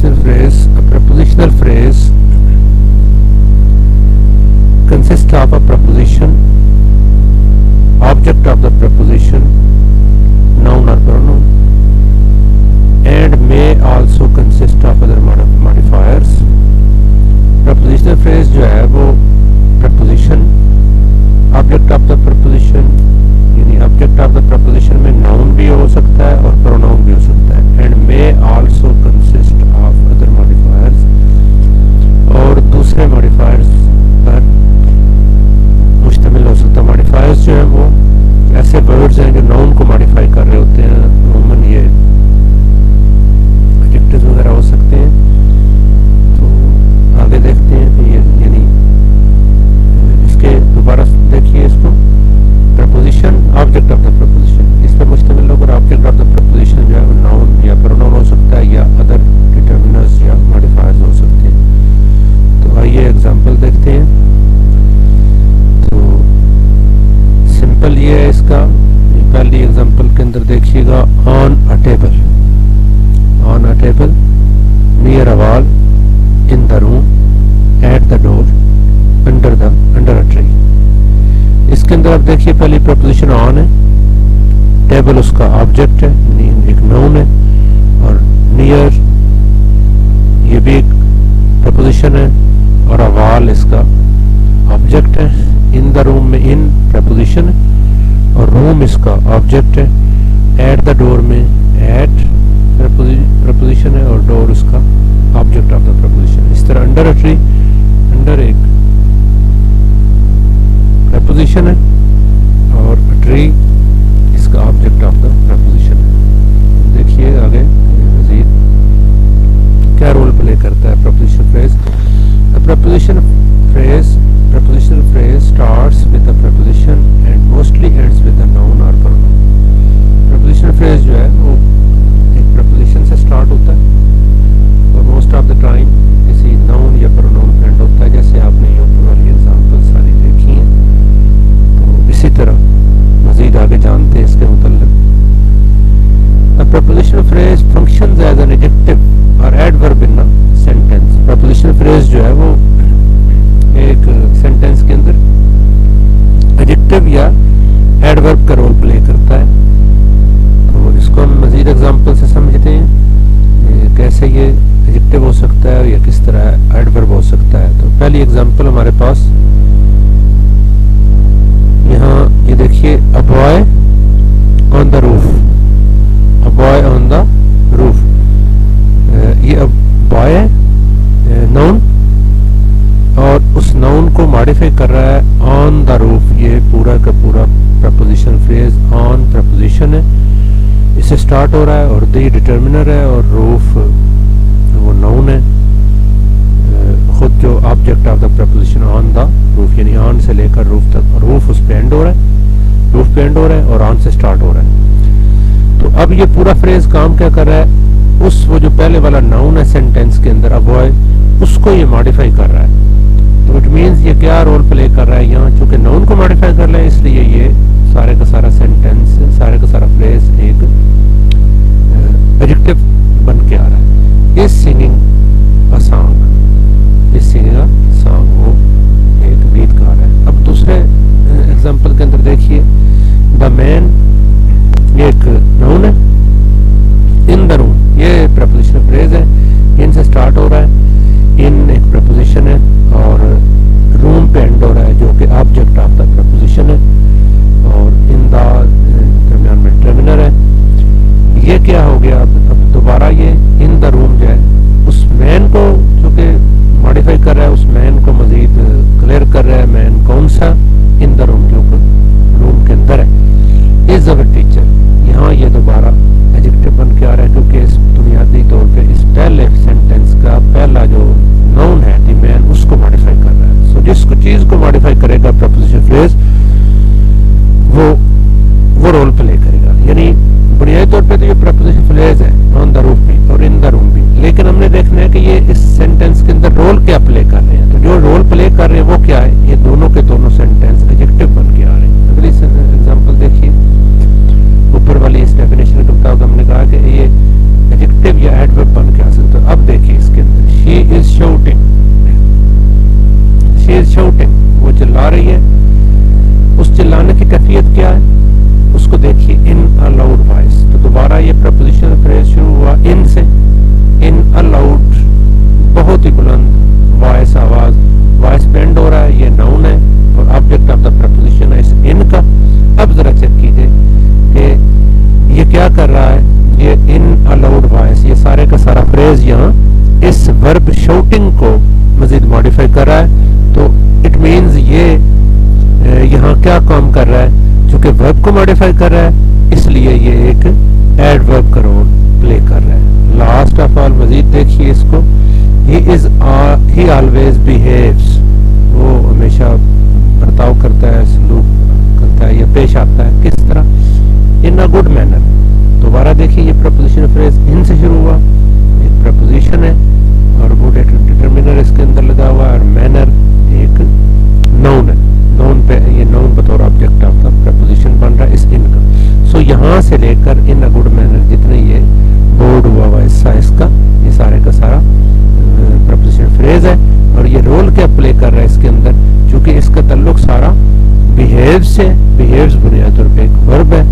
prepositional phrase consists of a preposition, object of the preposition, noun or pronoun, and may also consist of other modifiers. Prepositional phrase جو ہے وہ preposition, object of the preposition یعنی object of the preposition میں noun بھی ہو سکتا ہے اور pronoun بھی ہو سکتا ہے, and may also consist of other modifiers, اور دوسرے modifiers پر مشتمل ہو سکتا ہے. modifiers جو ہیں وہ ایسے words ہیں جو noun کو modify کر رہے ہوتے ہیں. عموماً یہ adjectives وغیرہ ہو سکتے ہیں. تو آگے دیکھتے ہیں کہ یہ یعنی اس کے دوبارہ دیکھیے اس کو preposition, object of the preposition اس پہ مشتمل ہوگا. object of the preposition جو ہے وہ noun یا pronoun ہو سکتا ہے یا other determiners یا modifiers ہو سکتے ہیں. تو آئیے ایگزامپل دیکھتے ہیں. تو سمپل یہ ہے اس کا. پہلی ایگزامپل کے اندر دیکھیے گا on a table, on a table, near a wall, in the room, at the door, under a tree. اس کے اندر آپ دیکھیے پہلی preposition on ہے, ٹیبل اس کا آبجیکٹ ہے ایک نون ہے, اور near یہ بھی ایک preposition ہے اور a wall اس کا آبجیکٹ ہے. in the room میں in preposition ہے اور room اس کا آبجیکٹ ہے. at the door میں at preposition ہے اور door اس کا object of the preposition. اس طرح under a tree, under ایک preposition ہے اور tree اس کا object of the preposition ہے. دیکھیے آگے مزید کیا رول پلے کرتا ہے preposition phrase. A prepositional phrase starts with a preposition and mostly ends with a noun or pronoun. prepositional phrase جو ہے وہ ایک preposition سے start ہوتا ہے اور most of the time کسی noun یا pronoun end ہوتا ہے, جیسے آپ نے یہ اوپر والی example ساری دیکھی ہیں. تو اسی طرح مزید آگے جانتے ہیں اس کے متعلق. A prepositional phrase functions as an adjective or adverb in a sentence. prepositional phrase جو ہے وہ ایک سینٹینس کے اندر ایڈجیکٹو یا ایڈورب کا رول پلے کرتا ہے. تو اس کو ہم مزید ایگزامپل سے سمجھتے ہیں کیسے یہ ایڈجیکٹو ہو سکتا ہے یا کس طرح ایڈورب ہو سکتا ہے. تو پہلی ایگزامپل ہمارے پاس یہاں یہ دیکھیے a boy on the roof, a boy on the roof. یہ boy ہے نون اور اس نون کو ماڈیفائی کر رہا ہے on the roof. یہ پورا کا پورا preposition phrase on preposition ہے, اس سے سٹارٹ ہو رہا ہے اور the determiner ہے اور roof وہ نون ہے خود جو object of the preposition on the roof یعنی on سے لے کر roof تک. roof اس پہ اینڈ ہو رہا ہے, roof پہ اینڈ ہو رہا ہے اور on سے سٹارٹ ہو رہا ہے. تو اب یہ پورا پھریز کام کیا کر رہا ہے, اس وہ جو پہلے والا ناؤن ہے سینٹینس کے اندر اب ہے اس کو یہ ماڈیفائی کر رہا ہے. تو اٹ مینس یہ کیا رول پلے کر رہا ہے یہاں, چونکہ ناؤن کو ماڈیفائی کر رہا ہے اس لیے یہ سارے کا سارا سینٹینس سارے کا سارا فریز ایک ایڈجیکٹو بن کے آ رہا ہے. Is singing a song, is singing a song وہ ایک گیت گا رہا ہے. اب دوسرے ایگزامپل کے اندر دیکھیے دا مین یہ ایک ناؤن ہے, ان دا روم یہ پریپوزیشنل فریز ہے, ان سے سٹارٹ ہو رہا ہے, ان ایک پریپوزیشن ہے اور روم پہ اینڈ ہو رہا ہے جو کہ آبجیکٹ آف دا پریپوزیشن ہے اور ان دا درمیان میں ٹرمینر ہے. یہ کیا ہو گیا اب دوبارہ یہ ان دا روم جو ہے اس مین کو چونکہ ماڈیفائی کر رہا ہے, اس مین کو مزید کلیئر کر رہا ہے. مین کون سا, ان دا روم جو روم کے اندر ہے. از اوور ٹیچر یہاں یہ دوبارہ ایڈجیکٹو بن کے آ رہا ہے کیونکہ اس بنیادی طور پہ اس پہلے سینٹینس کا پہلا جو ناؤن ہے دی مین اس کو ماڈیفائی کر رہا ہے. سو جس کو چیز کو ماڈیفائی کرے گا پریپوزیشن فریز وہ رول پلے کرے گا. یعنی بنیادی طور پہ تو یہ پریپوزیشن فریز ہے آن دا روف بھی اور ان دا روم بھی, لیکن ہم نے دیکھنا ہے کہ یہ اس سینٹینس کے اندر رول کیا پلے کر رہے ہیں. تو جو رول پلے کر رہے ہیں وہ کیا ہے, یہ دونوں کے دونوں سینٹینس ایڈجیکٹو بن چلا رہی ہے. اس چلانے کی کیفیت کیا ہے اس کو دیکھیے, ان ا لاؤڈ وائس. تو دوبارہ یہ پرپوزیشنل فریز شروع ہوا ان سے, ان ا لاؤڈ, بہت ہی بلند وائس, آواز, وائس بینڈ ہو رہا ہے, یہ ناؤن ہے اور آبجیکٹ آف دا پرپوزیشن ہے اس ان کا. اب ذرا چیک کیجئے کہ یہ کیا کر رہا ہے, یہ ان ا لاؤڈ وائس, یہ سارے کا سارا فریز یہاں اس ورب شاؤٹنگ کو مزید ماڈیفائی کر رہا ہے. تو اٹ مینز یہ یہاں کیا کام کر رہا ہے, چونکہ ورب کو ماڈیفائی کر رہا ہے اس لیے یہ ایک ایڈ ورب کا رول پلے کر رہا ہے. لاسٹ آف آل مزید دیکھیے اس کو, he always behaves, وہ ہمیشہ برتاؤ کرتا ہے, سلوک کرتا ہے یا پیش آتا ہے کس طرح, in a good manner. دوبارہ دیکھیے یہ پرپوزیشن فریز ان سے شروع ہوا, ایک پرپوزیشن ہے اور گڈ ایک ڈٹرمینر اس کے اندر لگا ہوا ہے اور مینر ایک ناؤن ہے. ناؤن پہ یہ ناؤن بطور آبجیکٹ آف دا پرپوزیشن بن رہا ہے اس ان کا. سو یہاں سے لے کر ان اے گڈ مینر جتنے یہ بورڈ ہوا ہوا حصہ اس کا, یہ سارے کا سارا پرپوزیشن فریز ہے. اور یہ رول کیا پلے کر رہا ہے اس کے اندر, چونکہ اس کا تعلق سارا بیہیوز سے, بیہیوز بنیاد طور پہ ایک ورب ہے